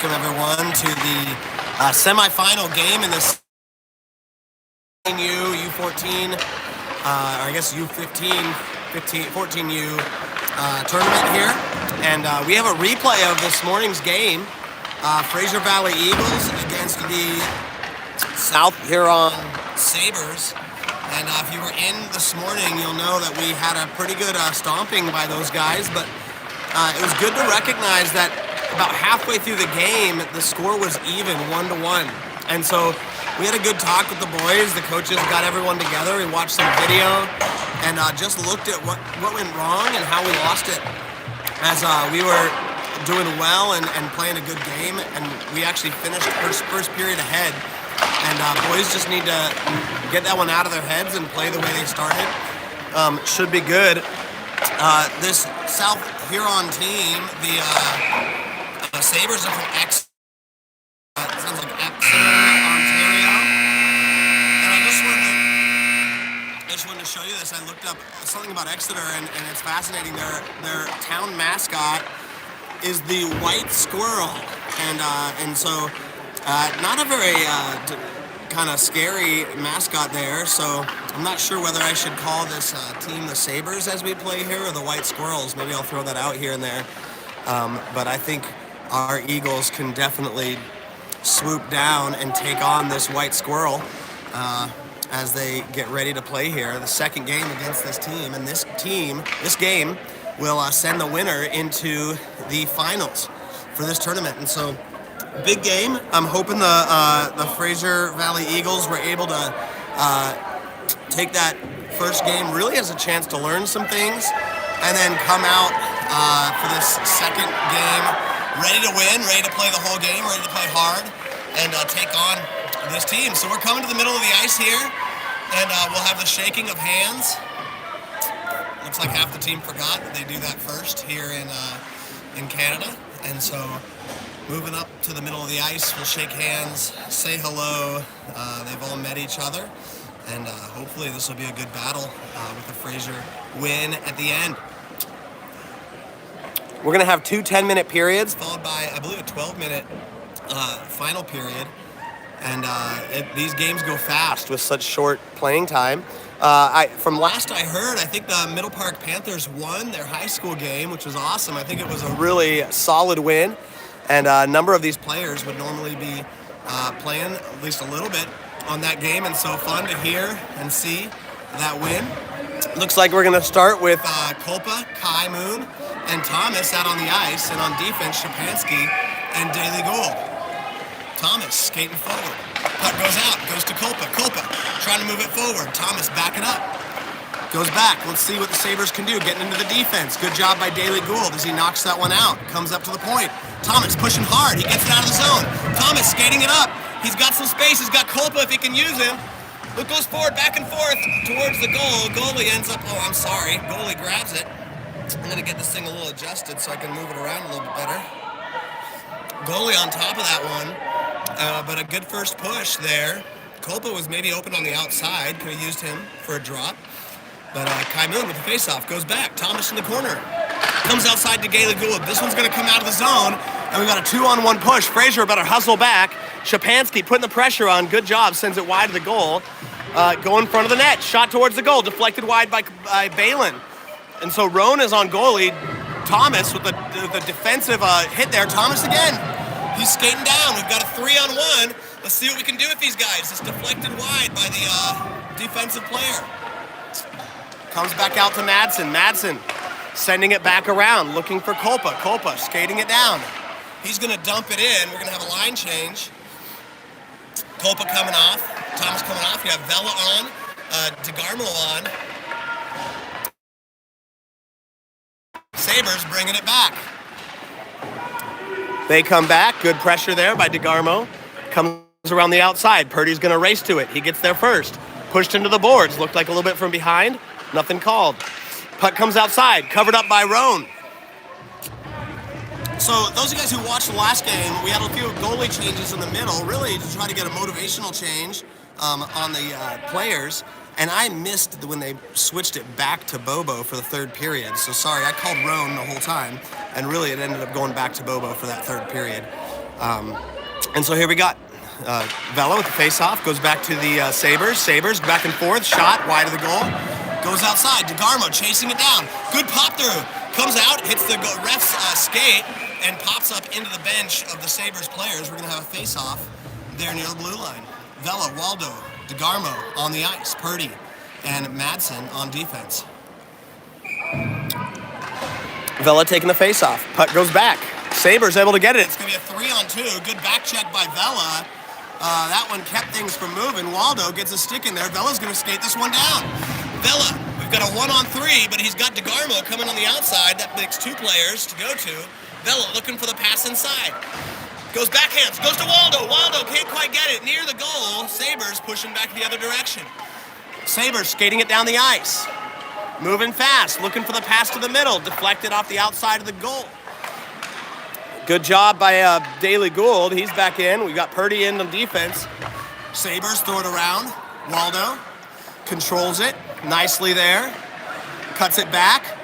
welcome everyone to the semifinal game in this U14, or I guess U15, 14U tournament here. And we have a replay of this morning's game. Fraser Valley Eagles against the South Heron Sabres. And if you were in this morning, you'll know that we had a pretty good stomping by those guys. But it was good to recognize that about halfway through the game, the score was even 1-1. And so we had a good talk with the boys. The coaches got everyone together. We watched some video and just looked at what went wrong and how we lost it. As we were doing well and playing a good game, and we actually finished first period ahead. And boys just need to get that one out of their heads and play the way they started. Should be good. This South Heron team, the Sabres are from sounds like Exeter, Ontario. And I just wanted to show you this. I looked up something about Exeter, and it's fascinating. Their town mascot is the white squirrel, and so not a very kind of scary mascot there. So I'm not sure whether I should call this team the Sabres as we play here or the White Squirrels. Maybe I'll throw that out here and there. But I think our Eagles can definitely swoop down and take on this White Squirrel as they get ready to play here. The second game against this team, and this game will send the winner into the finals for this tournament. And so, big game. I'm hoping the Fraser Valley Eagles were able to take that first game really as a chance to learn some things, and then come out for this second game ready to win, ready to play the whole game, ready to play hard, and take on this team. So we're coming to the middle of the ice here, and we'll have the shaking of hands. Looks like half the team forgot that they do that first here in Canada, and so moving up to the middle of the ice, we'll shake hands, say hello. They've all met each other, and hopefully this will be a good battle with the Fraser win at the end. We're going to have two 10-minute periods, followed by, I believe, a 12-minute final period. And these games go fast with such short playing time. From last I heard, I think the Middle Park Panthers won their high school game, which was awesome. I think it was a really solid win. And a number of these players would normally be playing at least a little bit on that game. And so fun to hear and see that win. Looks like we're going to start with Kolpa, Kai Moon, and Thomas out on the ice. And on defense, Shapansky and Daily Gould. Thomas skating forward. Puck goes out, goes to Kolpa. Kolpa trying to move it forward. Thomas backing up. Goes back. Let's see what the Sabres can do. Getting into the defense. Good job by Daily Gould as he knocks that one out. Comes up to the point. Thomas pushing hard. He gets it out of the zone. Thomas skating it up. He's got some space. He's got Kolpa if he can use him. Luke goes forward, back and forth towards the goal. Goalie ends up, Goalie grabs it. I'm going to get this thing a little adjusted so I can move it around a little bit better. Goalie on top of that one. But a good first push there. Kolpa was maybe open on the outside. Could have used him for a drop. But Kai Moon with the faceoff goes back. Thomas in the corner. Comes outside to Daily Gould. This one's going to come out of the zone. And we got a 2-on-1 push. Fraser better hustle back. Shapansky putting the pressure on. Good job. Sends it wide to the goal. Go in front of the net. Shot towards the goal. Deflected wide by Balin. And so Roan is on goalie. Thomas with the defensive hit there. Thomas again. He's skating down. We've got a 3-on-1. Let's see what we can do with these guys. It's deflected wide by the defensive player. Comes back out to Madsen. Madsen sending it back around, looking for Kolpa. Kolpa skating it down. He's going to dump it in. We're going to have a line change. Kolpa coming off. Thomas coming off. You have Vela on. DeGarmo on. Sabres bringing it back. They come back. Good pressure there by DeGarmo. Comes around the outside. Purdy's going to race to it. He gets there first. Pushed into the boards. Looked like a little bit from behind. Nothing called. Puck comes outside. Covered up by Roan. So those of you guys who watched the last game, we had a few goalie changes in the middle, really to try to get a motivational change on the players. And I missed when they switched it back to Bobo for the third period. So sorry, I called Roan the whole time. And really it ended up going back to Bobo for that third period. And so here we got Vela with the face-off, goes back to the Sabres. Sabres back and forth, shot wide of the goal. Goes outside, DeGarmo chasing it down. Good pop through. Comes out, hits the ref's skate, and pops up into the bench of the Sabres players. We're going to have a face-off there near the blue line. Vela, Waldo, DeGarmo on the ice. Purdy and Madsen on defense. Vela taking the face-off. Puck goes back. Sabres able to get it. It's going to be a 3-on-2. Good back check by Vela. That one kept things from moving. Waldo gets a stick in there. Vela's going to skate this one down. Vela, we've got a 1-on-3, but he's got DeGarmo coming on the outside. That makes 2 players to go to. Vela looking for the pass inside. Goes backhands, goes to Waldo. Waldo can't quite get it. Near the goal. Sabres pushing back the other direction. Sabres skating it down the ice. Moving fast, looking for the pass to the middle. Deflected off the outside of the goal. Good job by Daly Gould. He's back in. We've got Purdy in on defense. Sabres throw it around. Waldo controls it nicely there. Cuts it back.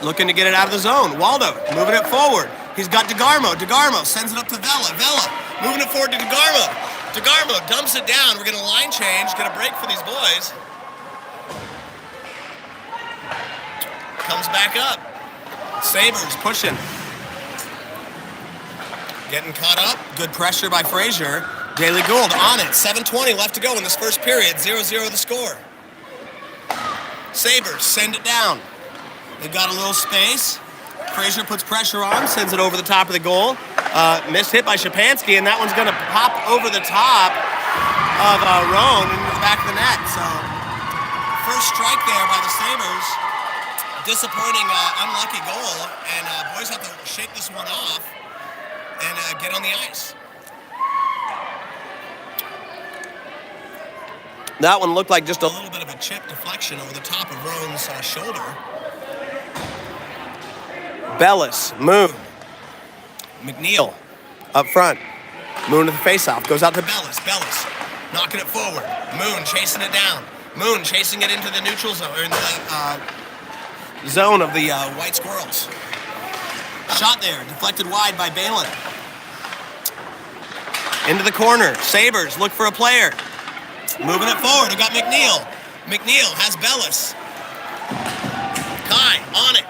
Looking to get it out of the zone. Waldo moving it forward. He's got DeGarmo. DeGarmo sends it up to Vela. Vela moving it forward to DeGarmo. DeGarmo dumps it down. We're going to line change. Get a break for these boys. Comes back up. Sabres pushing. Getting caught up. Good pressure by Fraser. Daly Gould on it. 7:20 left to go in this first period. 0-0 the score. Sabres send it down. They've got a little space. Fraser puts pressure on, sends it over the top of the goal. Missed hit by Shapansky, and that one's going to pop over the top of Roan into the back of the net. So, first strike there by the Sabres. Disappointing, unlucky goal, and boys have to shake this one off and get on the ice. That one looked like just a little bit of a chip deflection over the top of Roan's shoulder. Bellis, Moon, McNeil up front. Moon to the faceoff, goes out to Bellis. Bellis knocking it forward. Moon chasing it down. Moon chasing it into the neutral zone, or in the zone of the White Squirrels. Shot there, deflected wide by Balin. Into the corner. Sabres look for a player. Moving it forward. We got McNeil. McNeil has Bellis. Kai on it.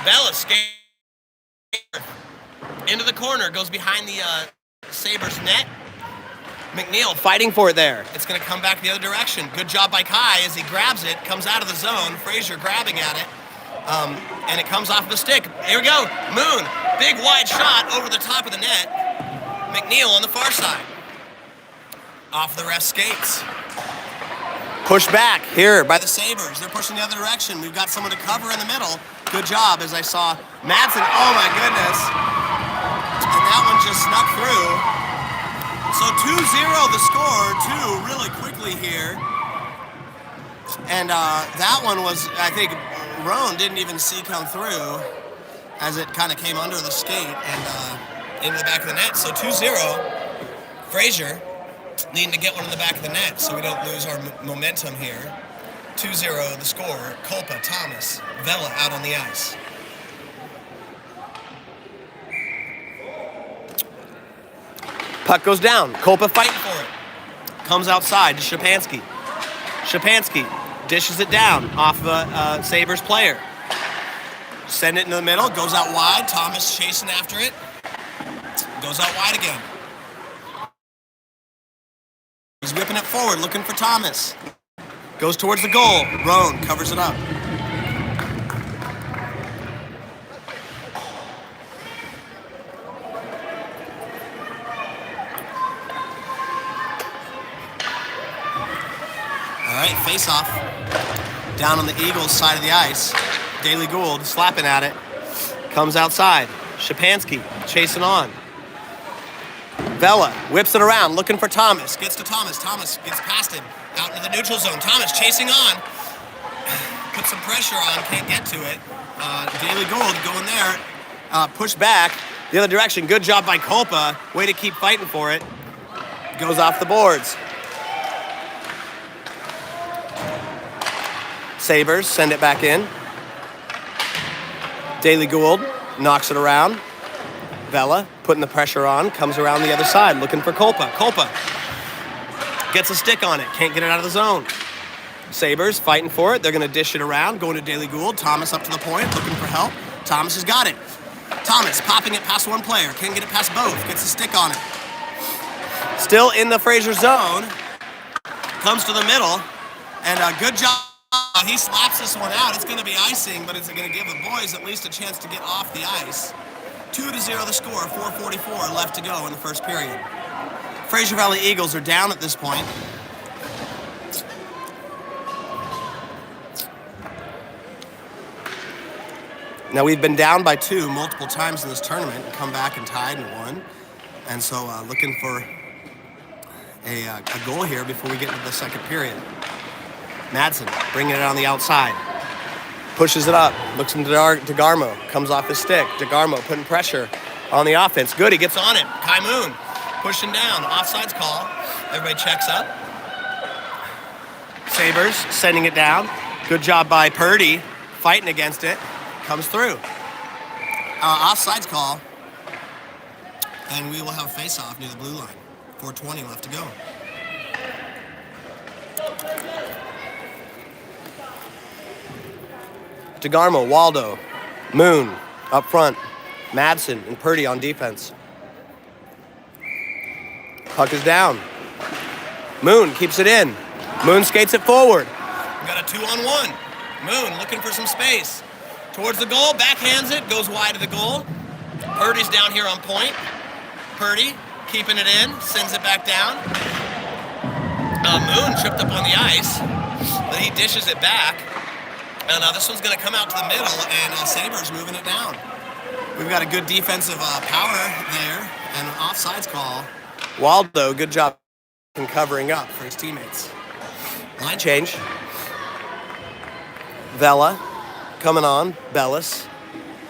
Bellis into the corner, goes behind the Sabres net. McNeil fighting for it there. It's going to come back the other direction. Good job by Kai as he grabs it, comes out of the zone. Fraser grabbing at it, and it comes off the stick. Here we go. Moon, big wide shot over the top of the net. McNeil on the far side. Off the ref skates. Push back here by the Sabres. They're pushing the other direction. We've got someone to cover in the middle. Good job, as I saw Madsen. Oh my goodness. And that one just snuck through. So 2-0 the score, too, really quickly here. And that one was, I think, Roan didn't even see come through as it kind of came under the skate and into the back of the net. So 2-0. Fraser needing to get one in the back of the net so we don't lose our momentum here. 2-0 the score. Culpa, Thomas, Vela out on the ice. Puck goes down. Culpa fighting for it. Comes outside to Shapansky. Shapansky dishes it down off of a Sabres player. Send it into the middle. Goes out wide. Thomas chasing after it. Goes out wide again. He's whipping it forward, looking for Thomas. Goes towards the goal. Roan covers it up. All right, face-off. Down on the Eagles' side of the ice. Daly Gould slapping at it. Comes outside. Shapansky chasing on. Vela whips it around, looking for Thomas. Gets to Thomas. Thomas gets past him. Out into the neutral zone. Thomas chasing on. Put some pressure on. Can't get to it. Daly Gould going there. Push back the other direction. Good job by Culpa. Way to keep fighting for it. Goes off the boards. Sabres send it back in. Daly Gould knocks it around. Vela putting the pressure on, comes around the other side, looking for Kolpa. Kolpa gets a stick on it, can't get it out of the zone. Sabres fighting for it. They're going to dish it around, going to Daily Gould. Thomas up to the point, looking for help. Thomas has got it. Thomas popping it past one player, can't get it past both, gets a stick on it. Still in the Fraser zone, comes to the middle, and a good job. He slaps this one out. It's going to be icing, but it's going to give the boys at least a chance to get off the ice. 2-0 the score, 4:44 left to go in the first period. Fraser Valley Eagles are down at this point. Now, we've been down by 2 multiple times in this tournament and come back and tied and won. And so looking for a goal here before we get into the second period. Madsen bringing it on the outside. Pushes it up. Looks into DeGarmo. Comes off his stick. DeGarmo putting pressure on the offense. Good, he gets on it. Kai Moon pushing down. Offsides call. Everybody checks up. Sabres sending it down. Good job by Purdy fighting against it. Comes through. Offsides call. And we will have a face-off near the blue line. 4:20 left to go. DeGarmo, Waldo, Moon up front. Madsen and Purdy on defense. Puck is down. Moon keeps it in. Moon skates it forward. We got a 2-on-1. Moon looking for some space. Towards the goal, backhands it, goes wide of the goal. Purdy's down here on point. Purdy keeping it in, sends it back down. Moon tripped up on the ice, but he dishes it back. And this one's going to come out to the middle, and Sabres moving it down. We've got a good defensive power there, and an offsides call. Waldo, good job in covering up for his teammates. Line change. Vela coming on. Bellis.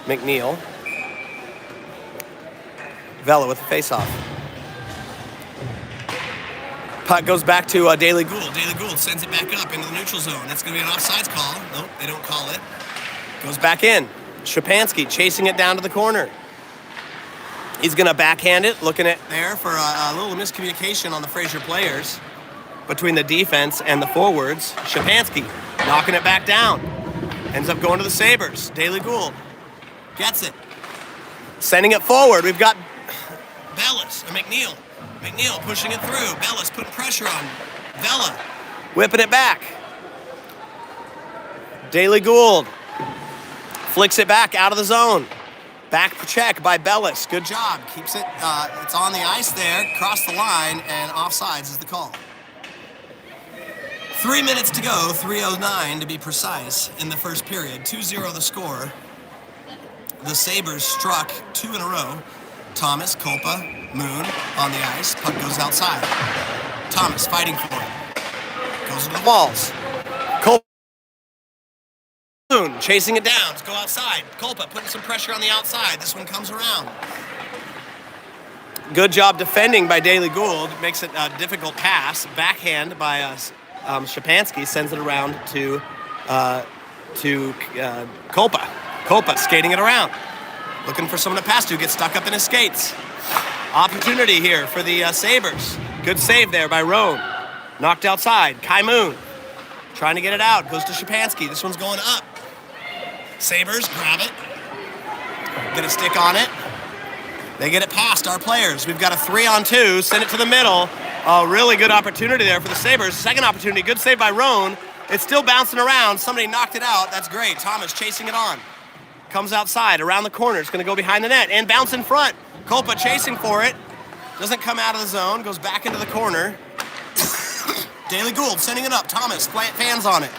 McNeil. Vela with the face-off. Puck goes back to Daily Gould. Daily Gould sends it back up into the neutral zone. That's going to be an offsides call. Nope, they don't call it. Goes back in. Shapansky chasing it down to the corner. He's going to backhand it, looking at there for a little miscommunication on the Fraser players between the defense and the forwards. Shapansky knocking it back down. Ends up going to the Sabres. Daily Gould gets it. Sending it forward. We've got Bellis and McNeil. McNeil pushing it through. Bellis putting pressure on Vela. Whipping it back. Daily Gould flicks it back out of the zone. Back check by Bellis. Good job. Keeps it. It's on the ice there. Cross the line, and offsides is the call. 3 minutes to go. 3:09 to be precise in the first period. 2-0 the score. The Sabres struck 2 in a row. Thomas, Kolpa, Moon on the ice. Puck goes outside. Thomas fighting for it. Goes to the walls. Kolpa. Moon chasing it down. Go outside. Kolpa putting some pressure on the outside. This one comes around. Good job defending by Daily Gould. Makes it a difficult pass. Backhand by Shapansky. Sends it around to Kolpa. Kolpa skating it around. Looking for someone to pass to, gets stuck up in his skates. Opportunity here for the Sabres. Good save there by Roan. Knocked outside. Kai Moon trying to get it out. Goes to Shapansky. This one's going up. Sabres grab it. Get a stick on it. They get it past our players. We've got a 3-on-2. Send it to the middle. A really good opportunity there for the Sabres. Second opportunity. Good save by Roan. It's still bouncing around. Somebody knocked it out. That's great. Thomas chasing it on. Comes outside, around the corner. It's going to go behind the net and bounce in front. Kolpa chasing for it. Doesn't come out of the zone. Goes back into the corner. Daily Gould sending it up. Thomas fans on it.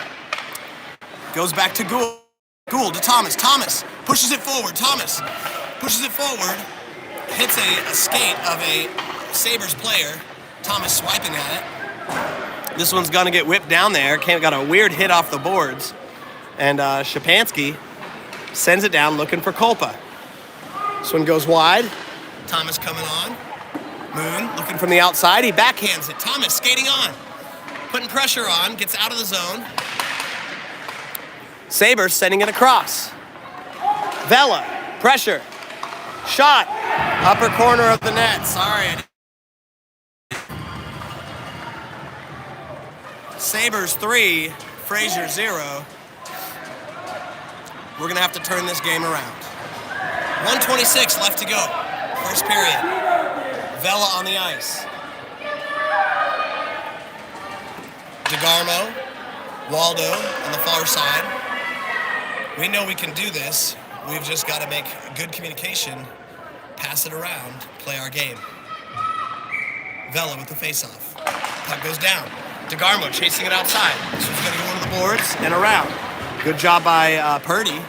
Goes back to Gould. Gould to Thomas. Thomas pushes it forward. Thomas pushes it forward. Hits a skate of a Sabres player. Thomas swiping at it. This one's going to get whipped down there. Got a weird hit off the boards. And Shapansky sends it down looking for Kolpa. This one goes wide. Thomas coming on. Moon looking from the outside. He backhands it. Thomas skating on. Putting pressure on. Gets out of the zone. Sabres sending it across. Vela. Pressure. Shot. Upper corner of the net. Sorry. Sabres 3, Fraser 0. We're going to have to turn this game around. 1:26 left to go. First period. Vela on the ice. DeGarmo, Waldo on the far side. We know we can do this. We've just got to make good communication, pass it around, play our game. Vela with the faceoff. Puck goes down. DeGarmo chasing it outside. This one's going to go into the boards and around. Good job by Purdy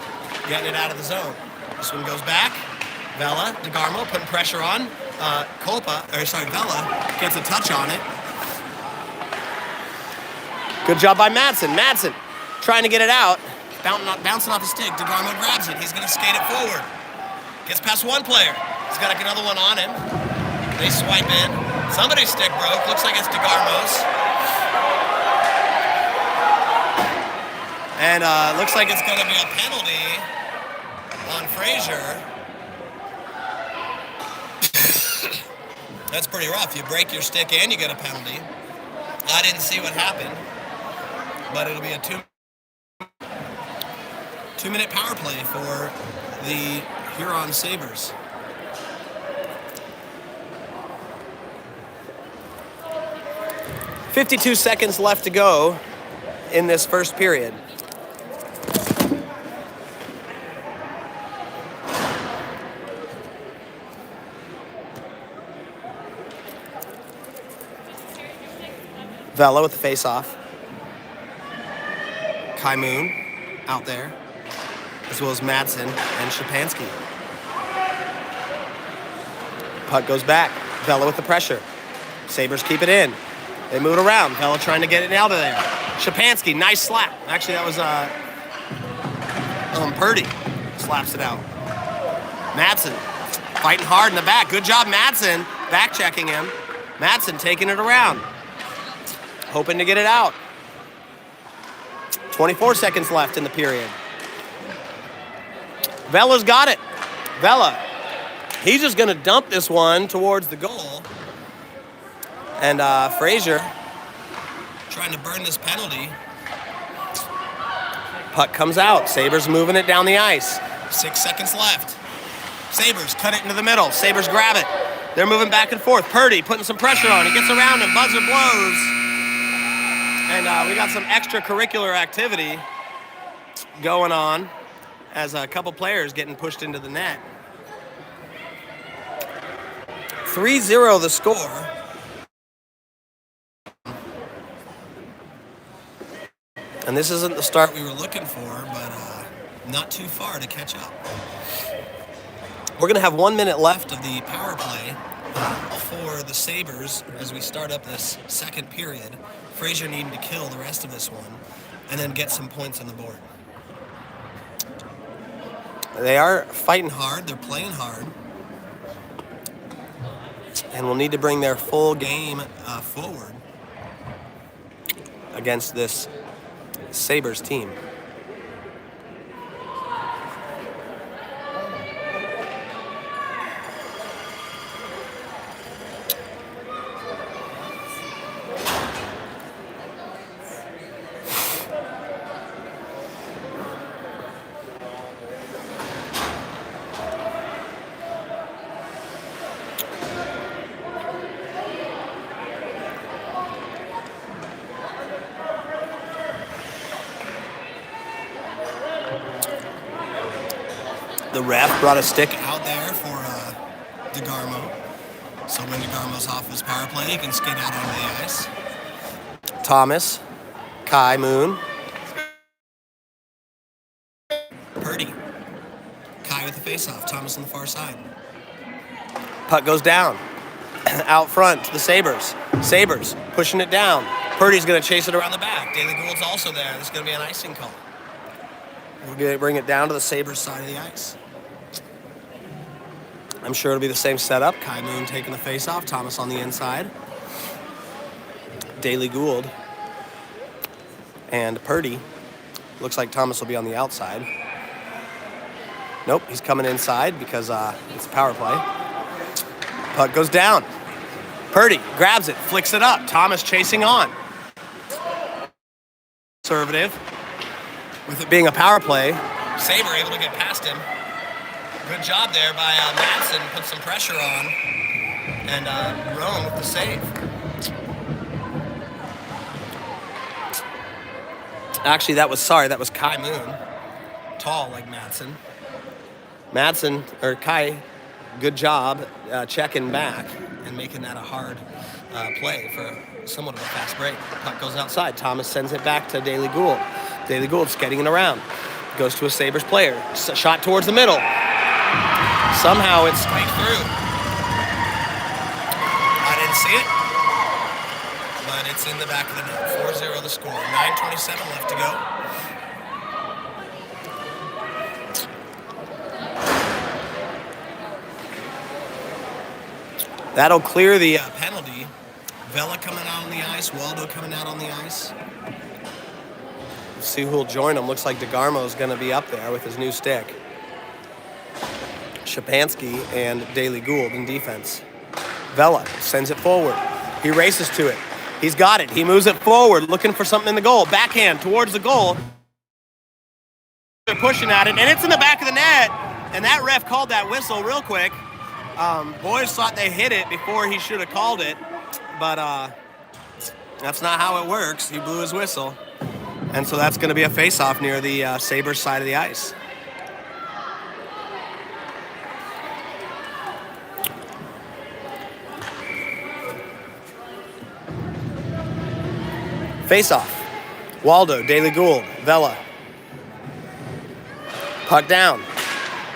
getting it out of the zone. This one goes back. Vela, DeGarmo putting pressure on. Vela gets a touch on it. Good job by Madsen. Madsen trying to get it out. Bouncing off the stick. DeGarmo grabs it. He's going to skate it forward. Gets past one player. He's got another one on him. They swipe in. Somebody's stick broke. Looks like it's DeGarmo's. And looks like it's going to be a penalty on Fraser. That's pretty rough. You break your stick and you get a penalty. I didn't see what happened, but it'll be a two-minute power play for the Heron Sabres. "52 seconds left to go in this first period. Vela with the face-off. Kai Moon out there, as well as Madsen and Shapansky. Puck goes back. Vela with the pressure. Sabres keep it in. They move it around. Vela trying to get it out of there. Shapansky, nice slap. Actually, that was Purdy. Slaps it out. Madsen fighting hard in the back. Good job, Madsen. Back checking him. Madsen taking it around. Hoping to get it out. 24 seconds left in the period. Vela's got it. Vela. He's just going to dump this one towards the goal. And Fraser trying to burn this penalty. Puck comes out. Sabres moving it down the ice. 6 seconds left. Sabres cut it into the middle. Sabres grab it. They're moving back and forth. Purdy putting some pressure on. He gets around him. Buzzer blows. And we got some extracurricular activity going on as a couple players getting pushed into the net. 3-0 the score. And this isn't the start we were looking for, but not too far to catch up. We're going to have 1 minute left of the power play for the Sabres as we start up this second period. Fraser needing to kill the rest of this one and then get some points on the board. They are fighting hard. They're playing hard. And will need to bring their full game forward against this Sabres team. The ref brought a stick out there for DeGarmo. So when DeGarmo's off his power play, he can skate out onto the ice. Thomas, Kai Moon. Purdy. Kai with the faceoff. Thomas on the far side. Puck goes down. Out front to the Sabres. Sabres pushing it down. Purdy's going to chase it around the back. Daily Gould's also there. There's going to be an icing call. We're going to bring it down to the Sabres side of the ice. I'm sure it'll be the same setup. Kai Moon taking the face-off. Thomas on the inside. Daily Gould. And Purdy. Looks like Thomas will be on the outside. Nope, he's coming inside because it's a power play. Puck goes down. Purdy grabs it, flicks it up. Thomas chasing on. Conservative. With it being a power play, Sabre able to get past him. Good job there by Madsen, put some pressure on. And Roan with the save. Actually, that was Kai Moon. Tall like Madsen. Kai, good job checking back and making that a hard play for somewhat of a fast break. Puck goes outside. Thomas sends it back to Daly Gould. Daly Gould's getting it around. Goes to a Sabres player. Shot towards the middle. Somehow it's straight through. I didn't see it, but it's in the back of the net. 4-0 the score. 9:27 left to go. That'll clear the penalty. Vela coming out on the ice. Waldo coming out on the ice. Let's see who'll join him. Looks like DeGarmo's going to be up there with his new stick. Shapansky and Daly Gould in defense. Vela sends it forward. He races to it. He's got it. He moves it forward, looking for something in the goal. Backhand towards the goal. They're pushing at it, and it's in the back of the net. And that ref called that whistle real quick. Boys thought they hit it before he should have called it, but that's not how it works. He blew his whistle, and so that's going to be a face-off near the Sabres side of the ice. Face-off. Waldo, Daly Gould, Vela. Puck down.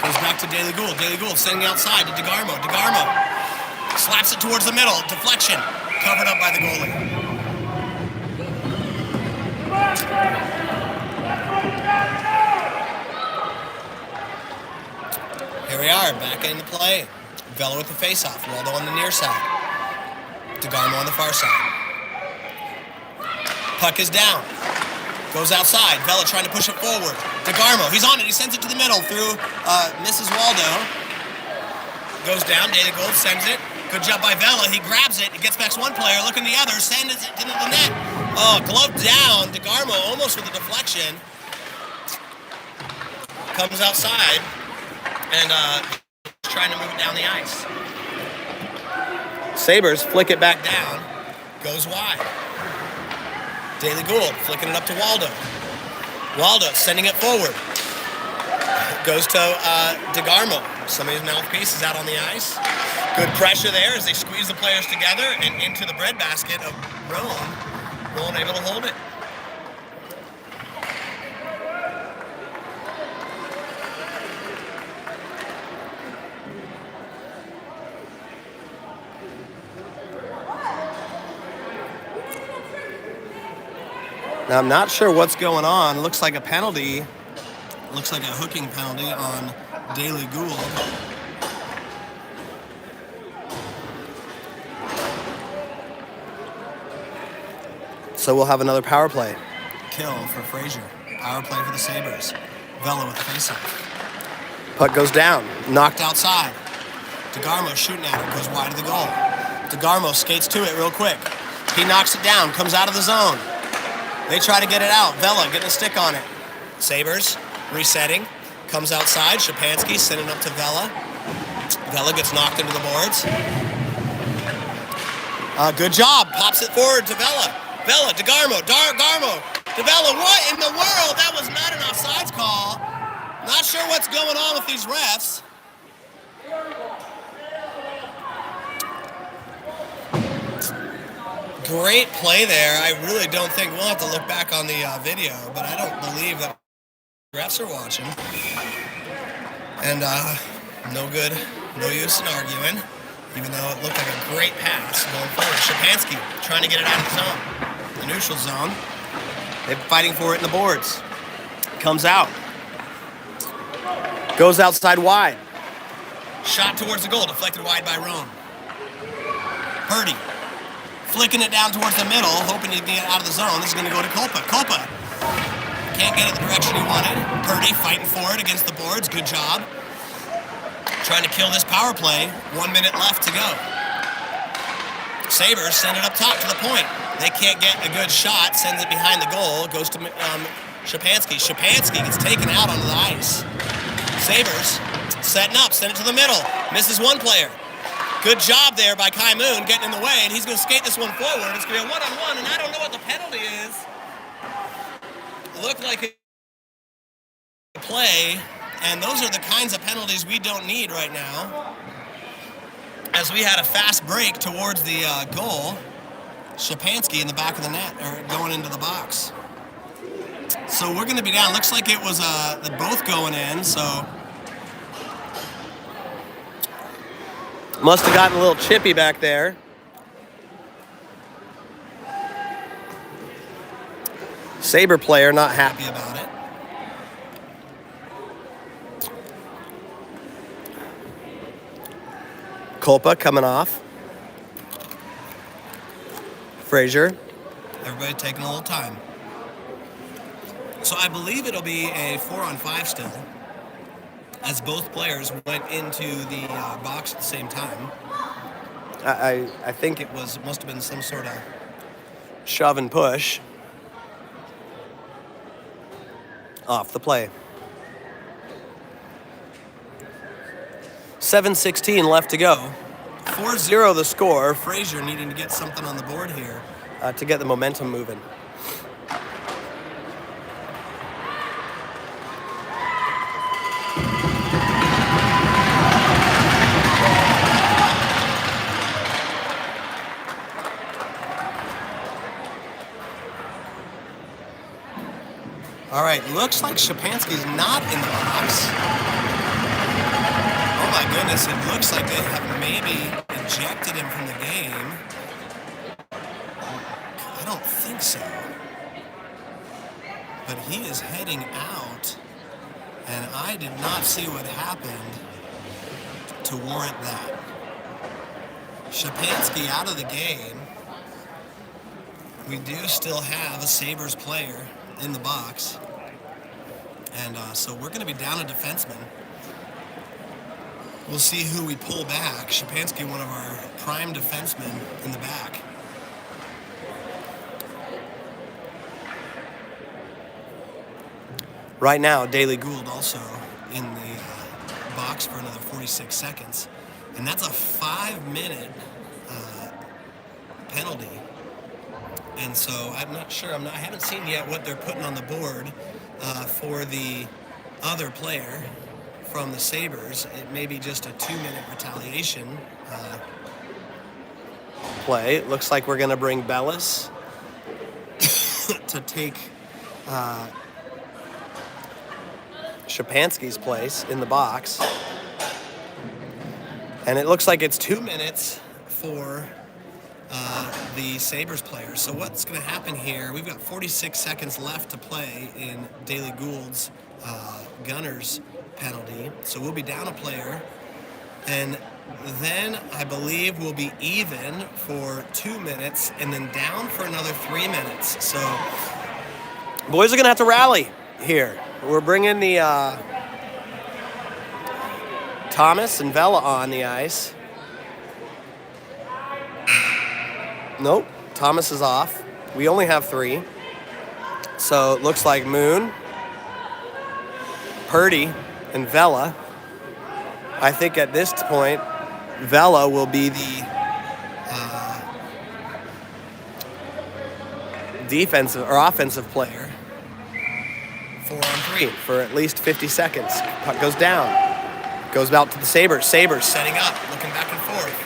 Goes back to Daly Gould. Daly Gould sending outside to DeGarmo. DeGarmo slaps it towards the middle. Deflection. Covered up by the goalie. Here we are, back into play. Vela with the face-off. Waldo on the near side. DeGarmo on the far side. Puck is down. Goes outside. Vela trying to push it forward. DeGarmo, he's on it. He sends it to the middle through Mrs. Waldo. Goes down. Daly Gould sends it. Good job by Vela. He grabs it. He gets back to one player. Looking the other. Sends it into the net. Oh, glove down. DeGarmo almost with a deflection. Comes outside and trying to move it down the ice. Sabres flick it back down. Goes wide. Daly Gould flicking it up to Waldo. Waldo sending it forward. Goes to DeGarmo. Some of his mouthpiece is out on the ice. Good pressure there as they squeeze the players together and into the breadbasket of Rowan. Rowan able to hold it. Now, I'm not sure what's going on. Looks like a penalty. Looks like a hooking penalty on Daly Gould. So we'll have another power play. Kill for Fraser. Power play for the Sabres. Vela with the faceoff. Puck goes down. Knocked outside. DeGarmo shooting at it. Goes wide of the goal. DeGarmo skates to it real quick. He knocks it down. Comes out of the zone. They try to get it out. Vela getting a stick on it. Sabres resetting. Comes outside. Shapansky sending up to Vela. Vela gets knocked into the boards. Good job. Pops it forward to Vela. Vela, DeGarmo, to Vela. What in the world? That was not an offsides call. Not sure what's going on with these refs. Great play there. I really don't think we'll have to look back on the video, but I don't believe that refs are watching. And no good, no use in arguing, even though it looked like a great pass going forward. Shapansky trying to get it out of the zone, the neutral zone. They're fighting for it in the boards. Comes out. Goes outside wide. Shot towards the goal, deflected wide by Roan. Purdy. Flicking it down towards the middle, hoping he can get out of the zone. This is going to go to Kolpa. Kolpa can't get it the direction he wanted. Purdy fighting for it against the boards. Good job. trying to kill this power play. 1 minute left to go. Sabres send it up top to the point. They can't get a good shot. Sends it behind the goal. Goes to Szczepanski. Szczepanski gets taken out onto the ice. Sabres setting up. Send it to the middle. Misses one player. Good job there by Kai Moon getting in the way, and he's going to skate this one forward. It's going to be a one-on-one, and I don't know what the penalty is. It looked like a play, and those are the kinds of penalties we don't need right now. As we had a fast break towards the goal, Szczepanski in the back of the net, or going into the box. So we're going to be down. Looks like it was both going in, so must have gotten a little chippy back there. Sabre player not happy about it. Kolpa coming off. Fraser. Everybody taking a little time. So I believe it'll be a 4-on-5 still, as both players went into the box at the same time. I think it must have been some sort of shove and push. Off the play. 7:16 left to go. 4-0 the score. Fraser needing to get something on the board here to get the momentum moving. All right, looks like Szczepanski's not in the box. Oh my goodness, it looks like they have maybe ejected him from the game. I don't think so. But he is heading out, and I did not see what happened to warrant that. Szczepanski out of the game. We do still have a Sabres player in the box, and so we're going to be down a defenseman. We'll see who we pull back. Szczepanski, one of our prime defensemen, in the back. Right now, Daley Gould also in the box for another 46 seconds, and that's a 5-minute penalty. And so I'm not sure. I haven't seen yet what they're putting on the board for the other player from the Sabres. It may be just a 2-minute retaliation play. It looks like we're going to bring Bellis to take Szczepanski's place in the box. And it looks like it's 2 minutes for the Sabres players. So what's going to happen here, we've got 46 seconds left to play in Daley Gould's Gunners penalty. So we'll be down a player. And then I believe we'll be even for 2 minutes and then down for another 3 minutes. So boys are going to have to rally here. We're bringing the Thomas and Vela on the ice. Nope, Thomas is off. We only have 3. So it looks like Moon, Purdy, and Vela. I think at this point, Vela will be the defensive or offensive player. 4-on-3 for at least 50 seconds. Puck goes down. Goes out to the Sabres. Sabres setting up, looking back and forth.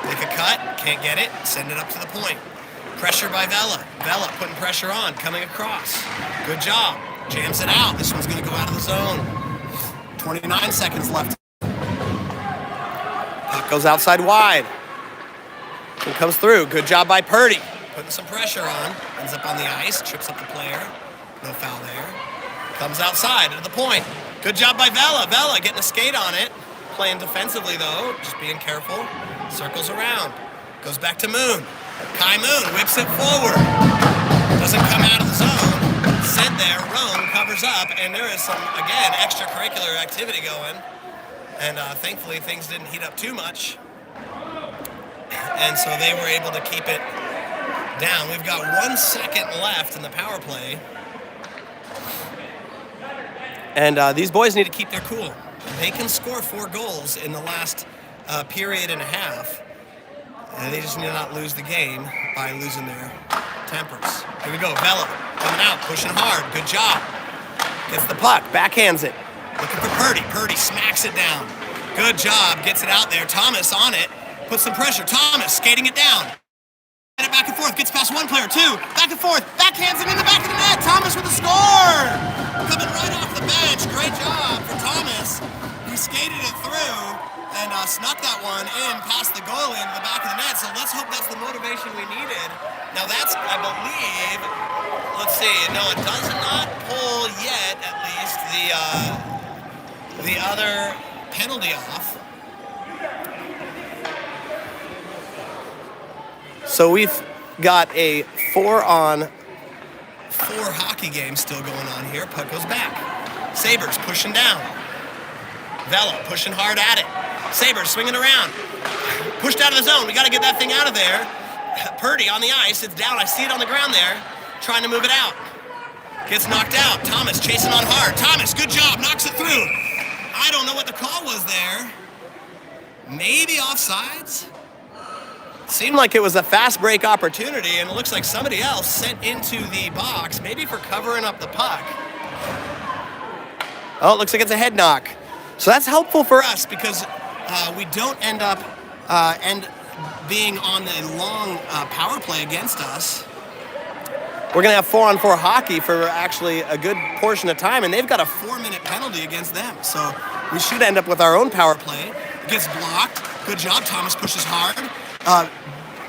Make a cut, can't get it, send it up to the point. Pressure by Vela. Vela putting pressure on, coming across. Good job. Jams it out. This one's going to go out of the zone. 29 seconds left. Puck goes outside wide. It comes through. Good job by Purdy. Putting some pressure on. Ends up on the ice, trips up the player. No foul there. Comes outside to the point. Good job by Vela. Vela getting a skate on it. Playing defensively, though. Just being careful. Circles around. Goes back to Moon. Kai Moon whips it forward. Doesn't come out of the zone. Sent there. Rome covers up. And there is some, again, extracurricular activity going. And thankfully, things didn't heat up too much. And so they were able to keep it down. We've got 1 second left in the power play. And these boys need to keep their cool. They can score 4 goals in the last period and a half. And they just need to not lose the game by losing their tempers. Here we go. Vela coming out, pushing hard. Good job. Gets the puck, backhands it. Looking for Purdy. Purdy smacks it down. Good job. Gets it out there. Thomas on it. Puts some pressure. Thomas skating it down. It back and forth. Gets past one player. 2. Back and forth. Backhands it in the back of the net. Thomas with a score. Coming right off the bench. Great job for Thomas. He skated it through and snuck that one in past the goalie into the back of the net. So let's hope that's the motivation we needed. Now that's, I believe, let's see. No, it does not pull yet, at least, the other penalty off. So we've got a 4-on-4 hockey game still going on here. Puck goes back. Sabres pushing down. Vela pushing hard at it. Sabres swinging around. Pushed out of the zone. We got to get that thing out of there. Purdy on the ice. It's down. I see it on the ground there. Trying to move it out. Gets knocked out. Thomas chasing on hard. Thomas, good job. Knocks it through. I don't know what the call was there. Maybe offsides? Seemed like it was a fast break opportunity, and it looks like somebody else sent into the box, maybe for covering up the puck. Oh, it looks like it's a head knock. So that's helpful for us because we don't end up being on the long power play against us. We're going to have 4-on-4 hockey for actually a good portion of time, and they've got a 4-minute penalty against them. So we should end up with our own power play. It gets blocked. Good job. Thomas pushes hard.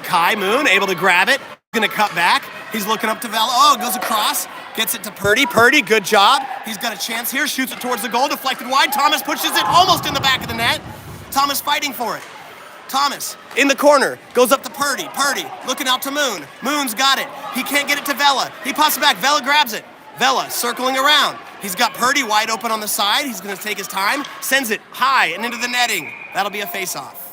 Kai Moon able to grab it. Going to cut back. He's looking up to Vela. Oh, it goes across. Gets it to Purdy. Purdy, good job. He's got a chance here. Shoots it towards the goal. Deflected wide. Thomas pushes it almost in the back of the net. Thomas fighting for it. Thomas in the corner. Goes up to Purdy. Purdy looking out to Moon. Moon's got it. He can't get it to Vela. He passes back. Vela grabs it. Vela circling around. He's got Purdy wide open on the side. He's going to take his time. Sends it high and into the netting. That'll be a face-off.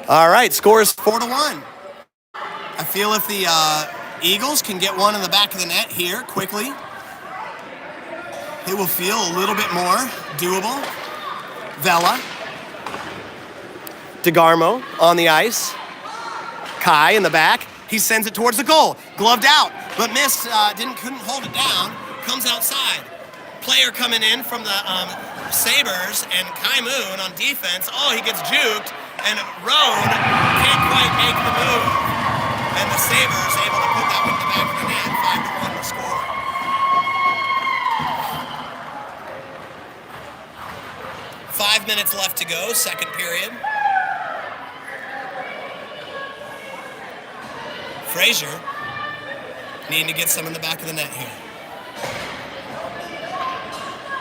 All right, score is 4-1. I feel if the Eagles can get one in the back of the net here quickly, it will feel a little bit more doable. Vela. DeGarmo on the ice. Kai in the back. He sends it towards the goal. Gloved out, but missed. Couldn't hold it down. Comes outside. Player coming in from the Sabres and Kai Moon on defense. Oh, he gets juked. And Roan can't quite make the move. And the Sabres able to put that one in the back of the net. 5-1 to score. Five minutes left to go, second period. Fraser needing to get some in the back of the net here.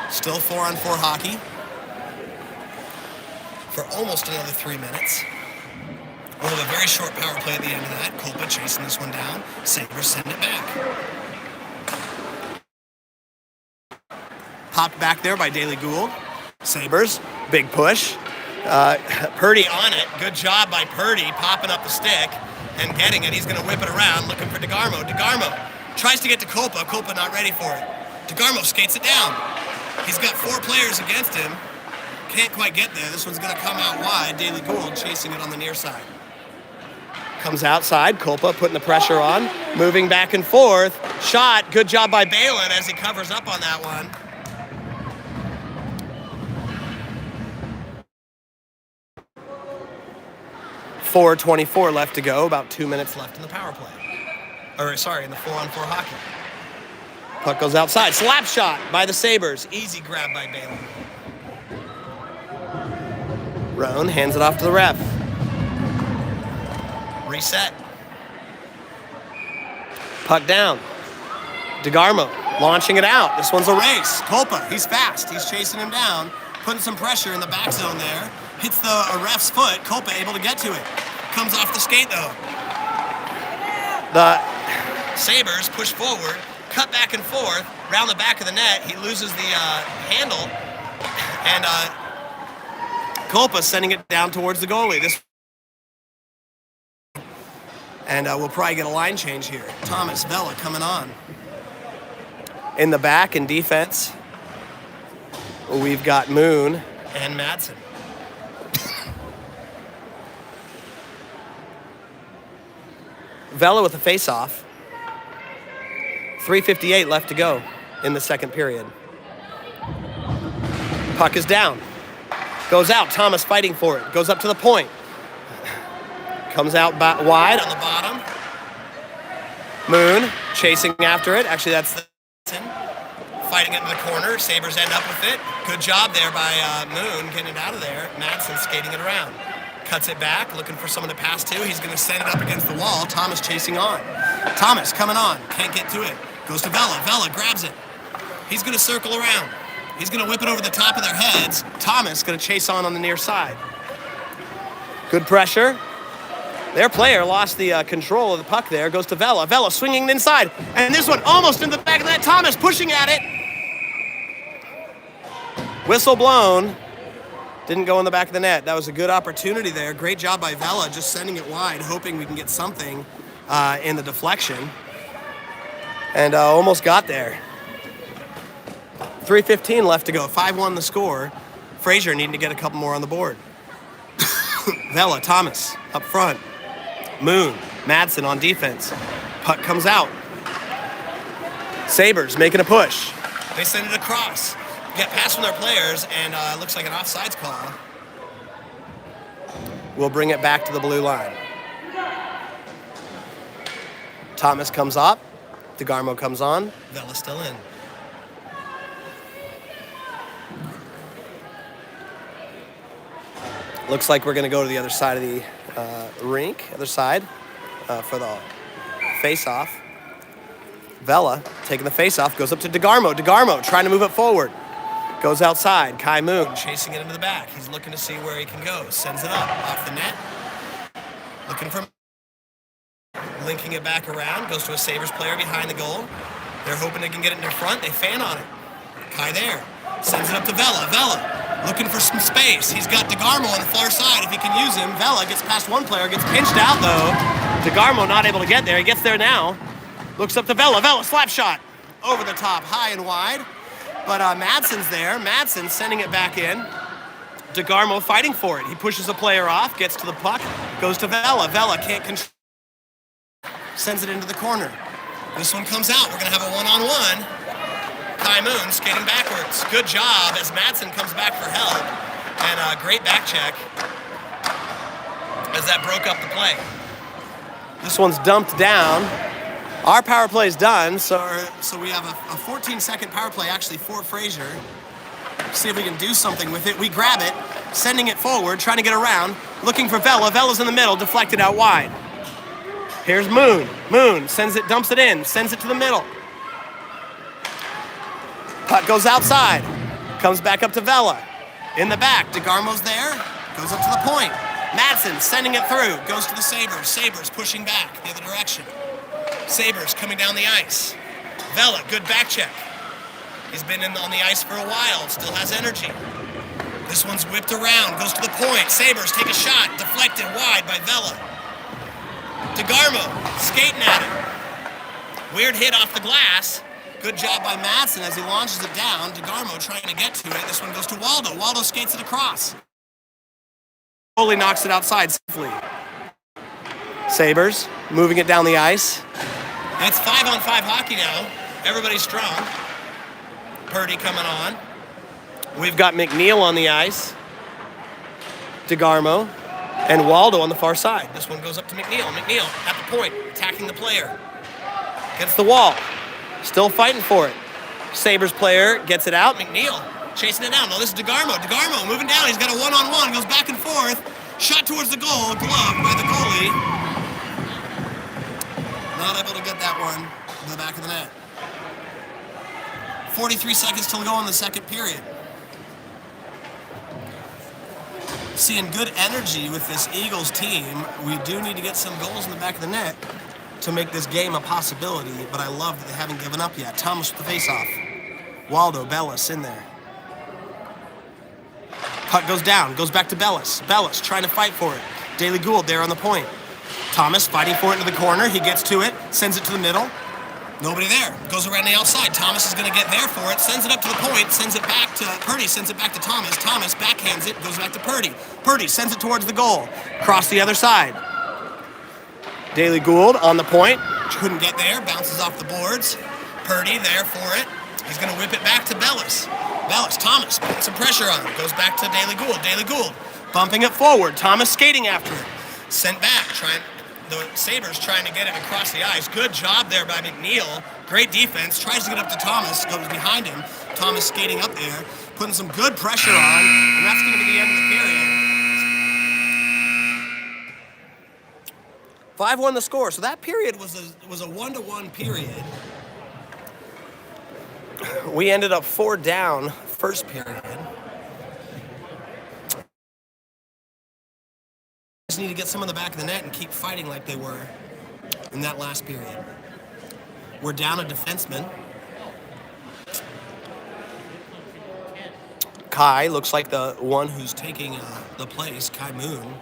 Still 4-on-4 hockey. For almost another 3 minutes. We'll have a very short power play at the end of that. Kolpa chasing this one down. Sabres send it back. Popped back there by Daly Gould. Sabres, big push. Purdy on it. Good job by Purdy popping up the stick and getting it. He's going to whip it around looking for DeGarmo. DeGarmo tries to get to Kolpa. Kolpa not ready for it. DeGarmo skates it down. He's got 4 players against him. Can't quite get there. This one's going to come out wide. Daly Gould chasing it on the near side. Comes outside. Kolpa putting the pressure on. Moving back and forth. Shot. Good job by Balin as he covers up on that one. .424 left to go. About 2 minutes left in the power play. In the 4-on-4 hockey. Puck goes outside. Slap shot by the Sabres. Easy grab by Balin. Roan hands it off to the ref. Reset. Puck down. DeGarmo launching it out. This one's a race. Kolpa, he's fast. He's chasing him down, putting some pressure in the back zone there. Hits the ref's foot. Kolpa able to get to it. Comes off the skate though. The Sabres push forward. cut back and forth, round the back of the net. He loses the handle, and Kolpa sending it down towards the goalie. And we'll probably get a line change here. Thomas, Vela coming on. In the back in defense, we've got Moon and Madsen. Vela with a face-off. 3:58 left to go in the second period. Puck is down. Goes out. Thomas fighting for it. Goes up to the point. Comes out wide on the bottom. Moon chasing after it. Actually, that's the fighting it in the corner. Sabres end up with it. Good job there by Moon getting it out of there. Madsen skating it around. Cuts it back, looking for someone to pass to. He's going to send it up against the wall. Thomas chasing on. Thomas coming on. Can't get to it. Goes to Vela. Vela grabs it. He's going to circle around. He's going to whip it over the top of their heads. Thomas going to chase on the near side. Good pressure. Their player lost the control of the puck there. Goes to Vela. Vela swinging inside. And this one almost in the back of the net. Thomas pushing at it. Whistle blown. Didn't go in the back of the net. That was a good opportunity there. Great job by Vela, just sending it wide, hoping we can get something in the deflection. And almost got there. 3:15 left to go. 5-1 the score. Fraser needing to get a couple more on the board. Vela, Thomas up front. Moon, Madsen on defense. Puck comes out. Sabres making a push. They send it across. Get past from their players, and it looks like an offsides call. We'll bring it back to the blue line. Thomas comes up. DeGarmo comes on. Vela still in. Looks like we're going to go to the other side of the rink, other side, for the face-off. Vela taking the face-off, goes up to DeGarmo. DeGarmo trying to move it forward. Goes outside. Kai Moon chasing it into the back. He's looking to see where he can go. Sends it up off the net. Looking for... Linking it back around. Goes to a Sabres player behind the goal. They're hoping they can get it in their front. They fan on it. Kai there. Sends it up to Vela. Vela looking for some space. He's got DeGarmo on the far side if he can use him. Vela gets past one player. Gets pinched out, though. DeGarmo not able to get there. He gets there now. Looks up to Vela. Vela, slap shot. Over the top, high and wide. But Madsen's there. Madsen sending it back in. DeGarmo fighting for it. He pushes a player off, gets to the puck, goes to Vela. Vela can't control. Sends it into the corner. This one comes out. We're going to have a one-on-one. Kai Moon skating backwards. Good job as Madsen comes back for help. And a great back check as that broke up the play. This one's dumped down. Our power play is done, so we have a 14-second power play actually for Fraser. See if we can do something with it. We grab it, sending it forward, trying to get around, looking for Vela. Vela's in the middle, deflected out wide. Here's Moon. Moon sends it, dumps it in, sends it to the middle. Puck goes outside, comes back up to Vela. In the back, DeGarmo's there, goes up to the point. Madsen sending it through, goes to the Sabres. Sabres pushing back the other direction. Sabres coming down the ice. Vela, good back check. He's been on the ice for a while, still has energy. This one's whipped around, goes to the point. Sabres take a shot, deflected wide by Vela. DeGarmo skating at it. Weird hit off the glass. Good job by Madsen as he launches it down. DeGarmo trying to get to it. This one goes to Waldo. Waldo skates it across. Goalie knocks it outside safely. Sabres moving it down the ice. It's 5-on-5 hockey now. Everybody's strong. Purdy coming on. We've got McNeil on the ice. DeGarmo. And Waldo on the far side. This one goes up to McNeil. McNeil at the point, attacking the player. Gets the wall. Still fighting for it. Sabres player gets it out. McNeil chasing it down. No, this is DeGarmo. DeGarmo moving down. He's got a one-on-one. Goes back and forth. Shot towards the goal. Glove by the goalie. Not able to get that one in the back of the net. 43 seconds till go in the second period. Seeing good energy with this Eagles team. We do need to get some goals in the back of the net to make this game a possibility, but I love that they haven't given up yet. Thomas with the face-off. Waldo, Bellis in there. Puck goes down, goes back to Bellis. Bellis trying to fight for it. Daly Gould there on the point. Thomas fighting for it into the corner. He gets to it, sends it to the middle. Nobody there. Goes around the outside. Thomas is going to get there for it. Sends it up to the point. Sends it back to Purdy. Sends it back to Thomas. Thomas backhands it. Goes back to Purdy. Purdy sends it towards the goal. Across the other side. Daly Gould on the point. Couldn't get there. Bounces off the boards. Purdy there for it. He's going to whip it back to Bellis. Bellis. Thomas putting some pressure on him. Goes back to Daly Gould. Daly Gould bumping it forward. Thomas skating after it. Sent back. The Sabres trying to get it across the ice. Good job there by McNeil. Great defense. Tries to get up to Thomas. Goes behind him. Thomas skating up there. Putting some good pressure on. And that's going to be the end of the period. 5-1 the score. So that period was a 1-1 period. We ended up 4 down first period. Just need to get some in the back of the net and keep fighting like they were in that last period. We're down a defenseman. Kai looks like the one who's taking the place, Kai Moon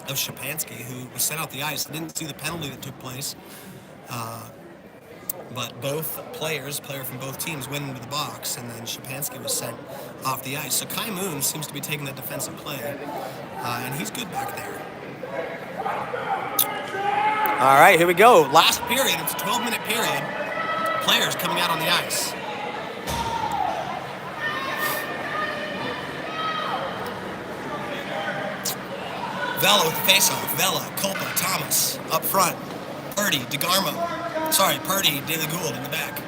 of Shapansky, who was sent out the ice. I didn't see the penalty that took place, but both players, player from both teams, went into the box, and then Shapansky was sent off the ice. So Kai Moon seems to be taking that defensive play, and he's good back there. All right, here we go. Last period. It's a 12-minute period. Players coming out on the ice. Vela with the face-off. Vela, Kolpa, Thomas up front. Purdy, DeGarmo. Sorry, Purdy, Daly Gould in the back.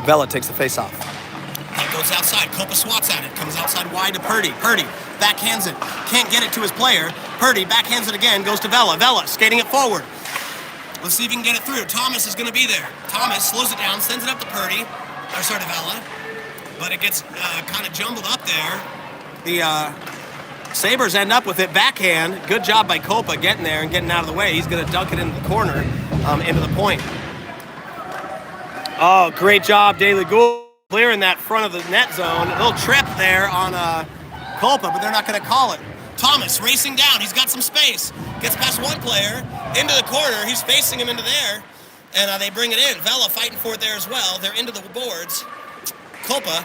Vela takes the face-off. Goes outside. Kolpa swats at it. Comes outside wide to Purdy. Purdy backhands it. Can't get it to his player. Purdy backhands it again. Goes to Vela. Vela skating it forward. Let's see if he can get it through. Thomas is going to be there. Thomas slows it down. Sends it up to Purdy. Or sorry, to Vela. But it gets kind of jumbled up there. The Sabres end up with it backhand. Good job by Kolpa getting there and getting out of the way. He's going to dunk it into the corner, into the point. Oh, great job, Daly Gould. Clearing that front of the net zone. A little trip there on Kolpa, but they're not going to call it. Thomas racing down. He's got some space. Gets past one player into the corner. He's facing him into there, and they bring it in. Vela fighting for it there as well. They're into the boards. Kolpa.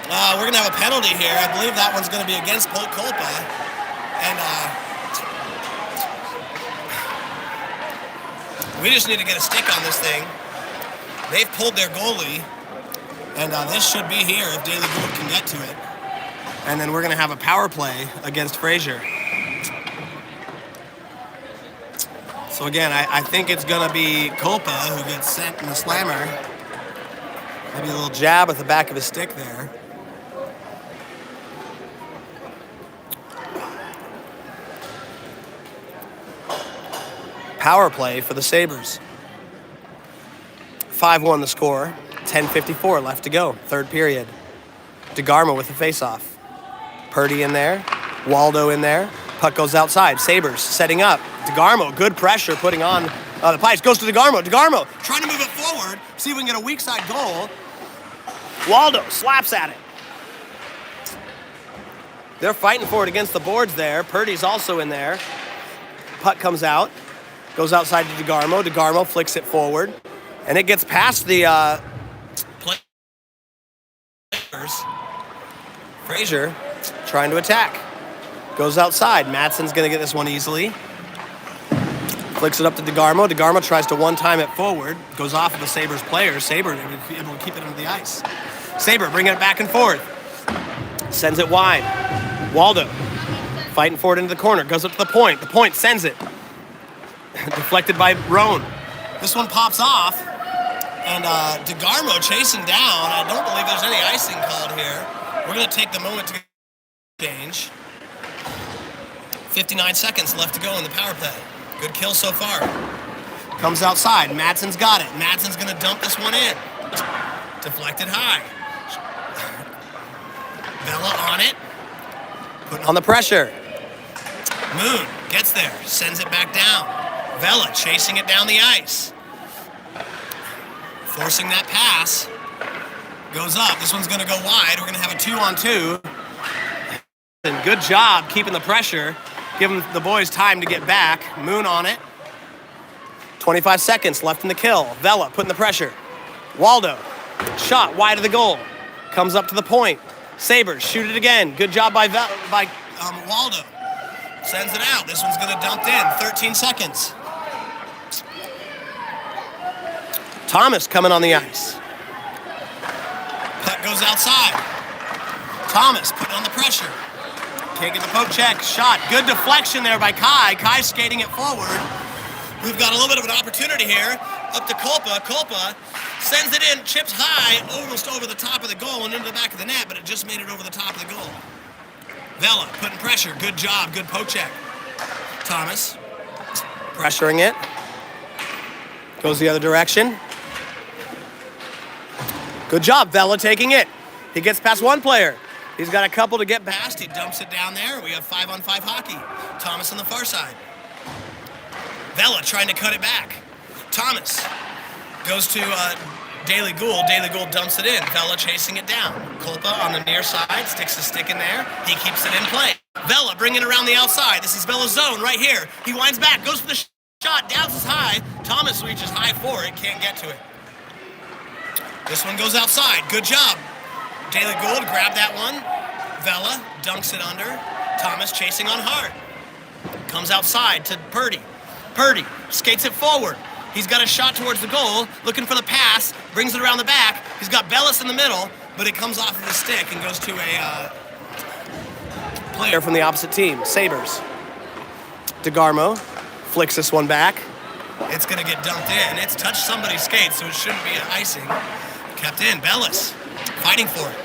We're going to have a penalty here. I believe that one's going to be against Kolpa. And we just need to get a stick on this thing. They've pulled their goalie. And this should be here if Daly Gould can get to it. And then we're going to have a power play against Fraser. So again, I think it's going to be Kolpa who gets sent in the slammer. Maybe a little jab at the back of his stick there. Power play for the Sabres. 5-1 the score. 10:54 left to go. Third period. DeGarmo with the face-off. Purdy in there. Waldo in there. Puck goes outside. Sabres setting up. DeGarmo, good pressure, putting on the pipes. Goes to DeGarmo. DeGarmo trying to move it forward. See if we can get a weak side goal. Waldo slaps at it. They're fighting for it against the boards there. Purdy's also in there. Puck comes out. Goes outside to DeGarmo. DeGarmo flicks it forward. And it gets past the Fraser trying to attack. Goes outside. Madsen's going to get this one easily. Flicks it up to DeGarmo. DeGarmo tries to one-time it forward. Goes off of the Sabres player. Sabre able to keep it under the ice. Sabre bringing it back and forth. Sends it wide. Waldo fighting for it into the corner. Goes up to the point. The point sends it. Deflected by Roan. This one pops off. And DeGarmo chasing down. I don't believe there's any icing called here. We're going to take the moment to change. 59 seconds left to go in the power play. Good kill so far. Comes outside. Madsen's got it. Madsen's going to dump this one in. Deflected high. Vela on it. Putting on the pressure. Moon gets there, sends it back down. Vela chasing it down the ice. Forcing that pass. Goes up. This one's going to go wide. We're going to have a 2-on-2. And good job keeping the pressure, giving the boys time to get back. Moon on it. 25 seconds left in the kill. Vela putting the pressure. Waldo, shot wide of the goal. Comes up to the point. Sabres shoot it again. Good job by Waldo. Sends it out. This one's going to dump in. 13 seconds. Thomas coming on the ice. Puck goes outside. Thomas putting on the pressure. Can't get the poke check. Shot. Good deflection there by Kai. Kai skating it forward. We've got a little bit of an opportunity here. Up to Kolpa. Kolpa sends it in. Chips high. Almost over the top of the goal and into the back of the net, but it just made it over the top of the goal. Vela putting pressure. Good job. Good poke check. Thomas pressuring it. Goes the other direction. Good job. Vela taking it. He gets past one player. He's got a couple to get past. He dumps it down there. We have 5-on-5 hockey. Thomas on the far side. Vela trying to cut it back. Thomas goes to Daily Gould. Daily Gould dumps it in. Vela chasing it down. Kolpa on the near side. Sticks a stick in there. He keeps it in play. Vela bringing it around the outside. This is Vela's zone right here. He winds back. Goes for the shot. Downs high. Thomas reaches high for it. Can't get to it. This one goes outside. Good job. Daily Gould grabbed that one. Vela dunks it under. Thomas chasing on hard. Comes outside to Purdy. Purdy skates it forward. He's got a shot towards the goal, looking for the pass, brings it around the back. He's got Bellis in the middle, but it comes off of his stick and goes to a player from the opposite team, Sabres. DeGarmo flicks this one back. It's going to get dumped in. It's touched somebody's skate, so it shouldn't be an icing. Kept in. Bellis fighting for it.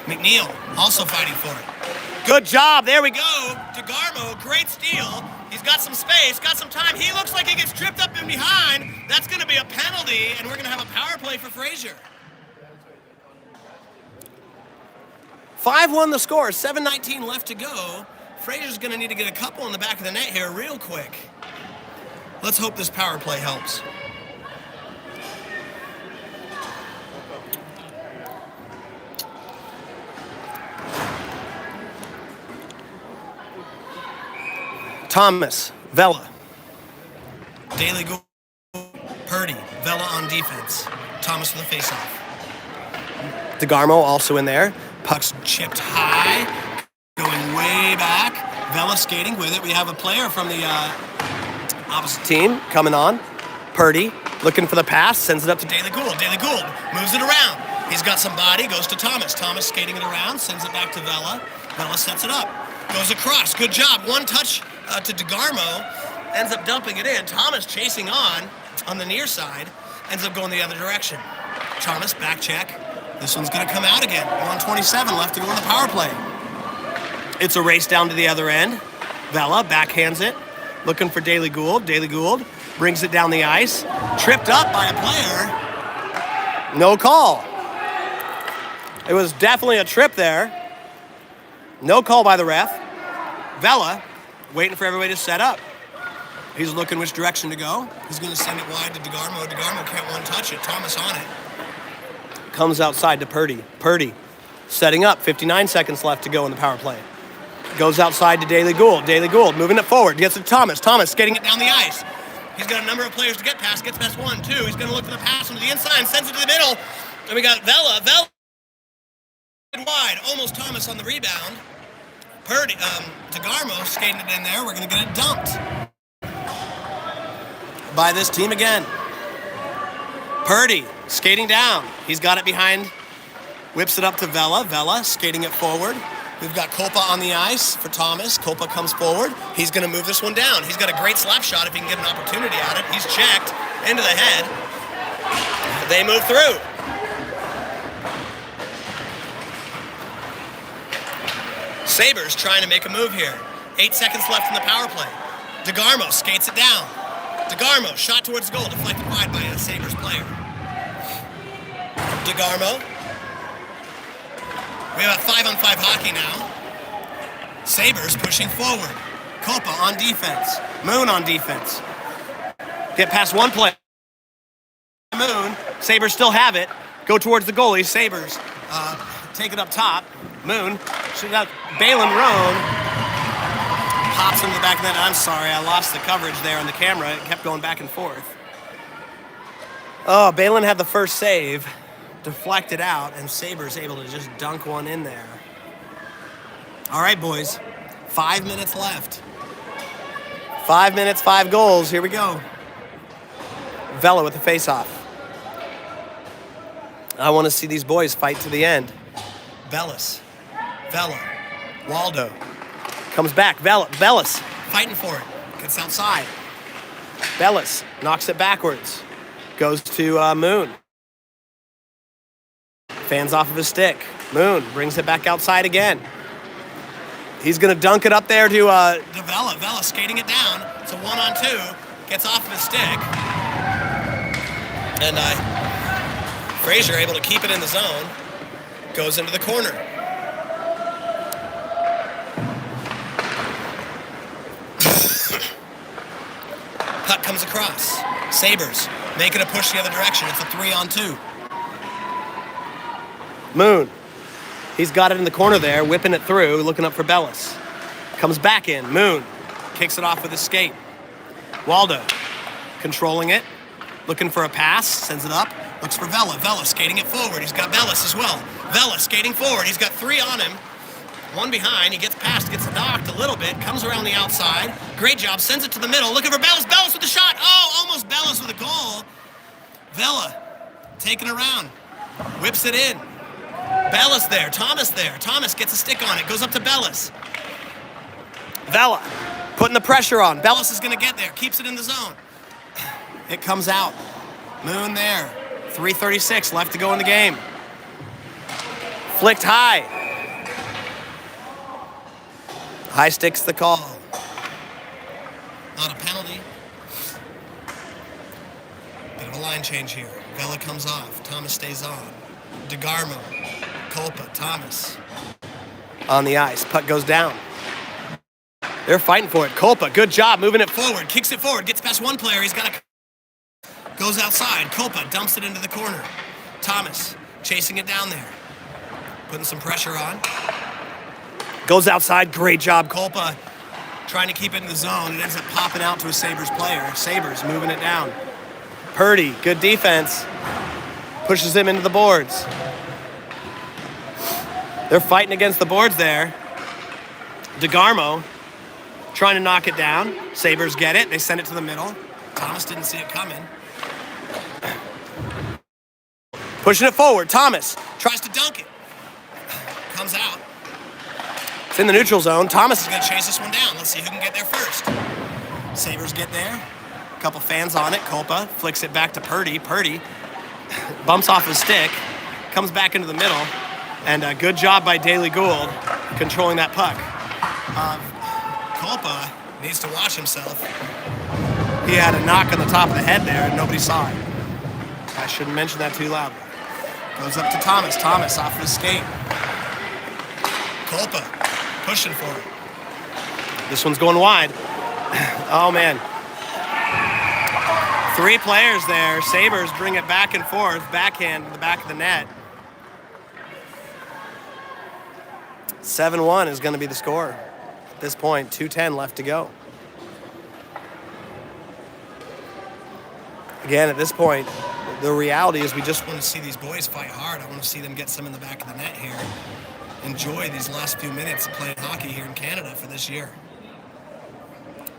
McNeil also fighting for it. Good job. There we go. DeGarmo, great steal. He's got some space, got some time. He looks like he gets tripped up in behind. That's going to be a penalty, and we're going to have a power play for Fraser. 5-1 the score. 7:19 left to go. Fraser's going to need to get a couple in the back of the net here real quick. Let's hope this power play helps. Thomas, Vela. Daily Gould, Purdy, Vela on defense. Thomas with the faceoff. DeGarmo also in there. Puck's chipped high, going way back. Vela skating with it. We have a player from the opposite team coming on. Purdy looking for the pass, sends it up to Daily Gould. Daily Gould moves it around. He's got some body, goes to Thomas. Thomas skating it around, sends it back to Vela. Vela sets it up. Goes across. Good job. One touch to DeGarmo. Ends up dumping it in. Thomas chasing on the near side. Ends up going the other direction. Thomas, back check. This one's going to come out again. 1:27 left to go in the power play. It's a race down to the other end. Vela backhands it. Looking for Daily Gould. Daily Gould brings it down the ice. Tripped up by a player. No call. It was definitely a trip there. No call by the ref. Vela waiting for everybody to set up. He's looking which direction to go. He's going to send it wide to DeGarmo. DeGarmo can't one-touch it. Thomas on it. Comes outside to Purdy. Purdy setting up. 59 seconds left to go in the power play. Goes outside to Daily Gould. Daily Gould moving it forward. Gets it to Thomas. Thomas skating it down the ice. He's got a number of players to get past. Gets past 1, 2. He's going to look for the pass into the inside. Sends it to the middle. And we got Vela. Vela wide. Almost Thomas on the rebound. Purdy, DeGarmo skating it in there. We're going to get it dumped by this team again. Purdy skating down. He's got it behind. Whips it up to Vela. Vela skating it forward. We've got Kolpa on the ice for Thomas. Kolpa comes forward. He's going to move this one down. He's got a great slap shot if he can get an opportunity at it. He's checked into the head. They move through. Sabres trying to make a move here. 8 seconds left in the power play. DeGarmo skates it down. DeGarmo, shot towards goal, deflected wide by a Sabres player. DeGarmo. We have a 5-on-5 hockey now. Sabres pushing forward. Copa on defense. Moon on defense. Get past one play. Moon. Sabres still have it. Go towards the goalie. Sabres take it up top. Moon. Shoot out. Balin Roan pops into the back of the net. I'm sorry, I lost the coverage there on the camera. It kept going back and forth. Oh, Balin had the first save. Deflected out, and Sabres able to just dunk one in there. All right, boys. 5 minutes left. 5 minutes, 5 goals. Here we go. Vela with the face-off. I want to see these boys fight to the end. Bellis. Vela. Waldo. Comes back. Bellis. Fighting for it. Gets outside. Bellis. Knocks it backwards. Goes to Moon. Fans off of his stick. Moon brings it back outside again. He's going to dunk it up there to Vela. Vela skating it down. It's a 1-on-2. Gets off of his stick. And Fraser able to keep it in the zone. Goes into the corner. Puck comes across. Sabres making a push the other direction. It's a 3-on-2. Moon. He's got it in the corner there, whipping it through, looking up for Bellis. Comes back in. Moon kicks it off with his skate. Waldo controlling it, looking for a pass, sends it up, looks for Vela. Vela skating it forward. He's got Bellis as well. Vela skating forward. He's got 3 on him. 1 behind. He gets past, gets knocked a little bit, comes around the outside. Great job. Sends it to the middle. Looking for Bellis. Bellis with the shot. Oh, almost Bellis with a goal. Vela taking around. Whips it in. Bellis there. Thomas there. Thomas gets a stick on it. Goes up to Bellis. Vela putting the pressure on. Bellis is going to get there. Keeps it in the zone. It comes out. Moon there. 3:36 left to go in the game. Flicked high. High stick's the call. Not a penalty. Bit of a line change here. Vela comes off. Thomas stays on. DeGarmo. Copa. Thomas. On the ice. Puck goes down. They're fighting for it. Copa, good job moving it forward. Kicks it forward. Gets past one player. He's got a... Goes outside. Copa dumps it into the corner. Thomas chasing it down there. Putting some pressure on. Goes outside. Great job, Copa. Trying to keep it in the zone. It ends up popping out to a Sabres player. Sabres moving it down. Purdy, good defense. Pushes him into the boards. They're fighting against the boards there. DeGarmo trying to knock it down. Sabres get it. They send it to the middle. Thomas didn't see it coming. Pushing it forward. Thomas tries to dunk it. Comes out. It's in the neutral zone. Thomas is going to chase this one down. Let's see who can get there first. Sabres get there. A couple fans on it. Copa flicks it back to Purdy. Purdy bumps off his stick. Comes back into the middle. And a good job by Daly Gould controlling that puck. Copa needs to watch himself. He had a knock on the top of the head there and nobody saw it. I shouldn't mention that too loudly. Goes up to Thomas. Thomas off his skate. Copa pushing for it. This one's going wide. Oh, man. 3 players there. Sabres bring it back and forth. Backhand to the back of the net. 7-1 is going to be the score. At this point, 2:10 left to go. Again, at this point, the reality is we just want to see these boys fight hard. I want to see them get some in the back of the net here. Enjoy these last few minutes of playing hockey here in Canada for this year.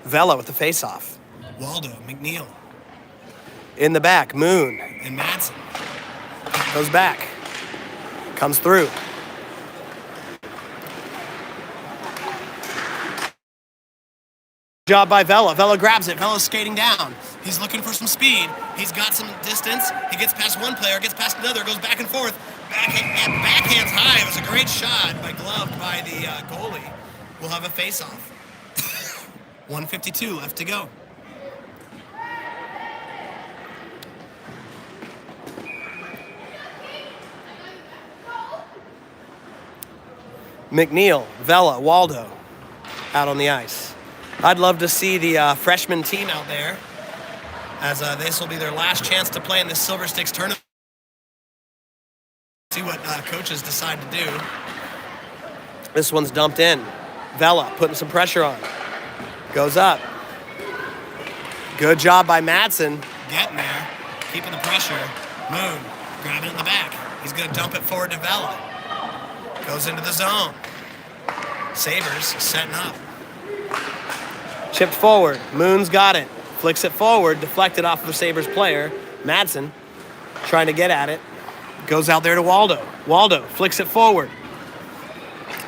Vela with the face-off. Waldo, McNeil. In the back, Moon and Madsen. Goes back. Comes through. Job by Vela. Vela grabs it. Vela's skating down. He's looking for some speed. He's got some distance. He gets past one player, gets past another, goes back and forth. Backhands high. It was a great shot, gloved by the goalie. We'll have a face-off. 1:52 left to go. McNeil, Vela, Waldo out on the ice. I'd love to see the freshman team out there, as this will be their last chance to play in this Silver Sticks tournament. See what coaches decide to do. This one's dumped in. Vela putting some pressure on. Goes up. Good job by Madsen. Getting there. Keeping the pressure. Moon. Grabbing it in the back. He's going to dump it forward to Vela. Goes into the zone. Sabres setting up. Chipped forward. Moon's got it. Flicks it forward. Deflected off of the Sabres player. Madsen trying to get at it. Goes out there to Waldo. Waldo flicks it forward.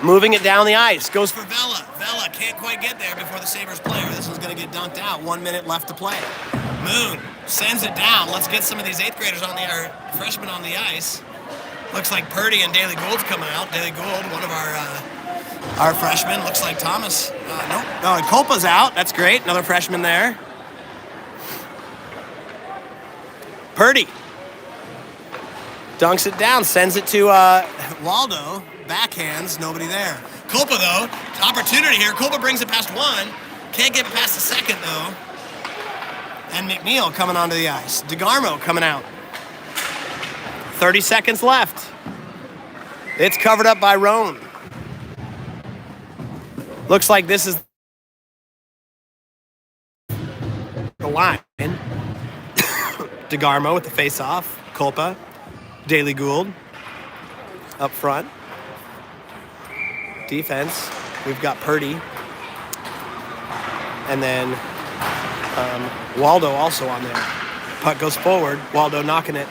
Moving it down the ice. Goes for Vela. Vela can't quite get there before the Sabres player. This one's going to get dunked out. 1 minute left to play. Moon sends it down. Let's get some of these 8th graders on the freshmen on the ice. Looks like Purdy and Daly Gould's coming out. Daly Gould, one of our freshmen. Looks like Thomas. Nope. Oh, and Kolpa's out. That's great. Another freshman there. Purdy dunks it down, sends it to Waldo. Backhands, nobody there. Kolpa, though, opportunity here. Kolpa brings it past one. Can't get it past the second, though. And McNeil coming onto the ice. DeGarmo coming out. 30 seconds left. It's covered up by Roan. Looks like this is the line. DeGarmo with the face-off. Kolpa. Daly Gould up front. Defense, we've got Purdy. And then Waldo also on there. Puck goes forward. Waldo knocking it.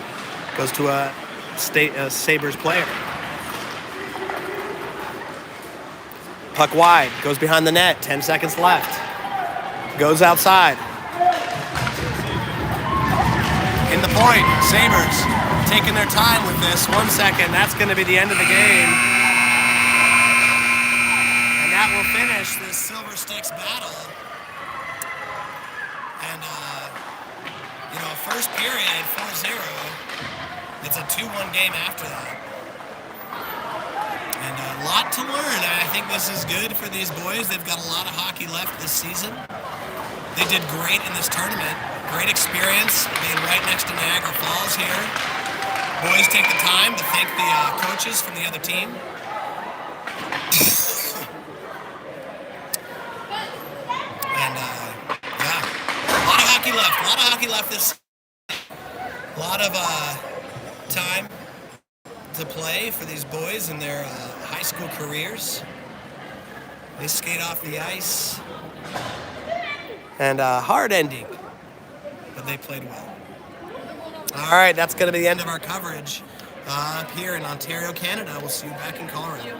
Goes to a Sabres player. Puck wide. Goes behind the net. 10 seconds left. Goes outside. In the point. Sabres taking their time with this. 1 second. That's going to be the end of the game. And that will finish this Silver Sticks battle. And, first period, 4-0. It's a 2-1 game after that. And a lot to learn. I think this is good for these boys. They've got a lot of hockey left this season. They did great in this tournament. Great experience being right next to Niagara Falls here. Boys take the time to thank the coaches from the other team. And, yeah, a lot of hockey left. A lot of hockey left this. A lot of time to play for these boys in their high school careers. They skate off the ice. And hard ending, but they played well. All right, that's going to be the end of our coverage up here in Ontario, Canada. We'll see you back in Colorado.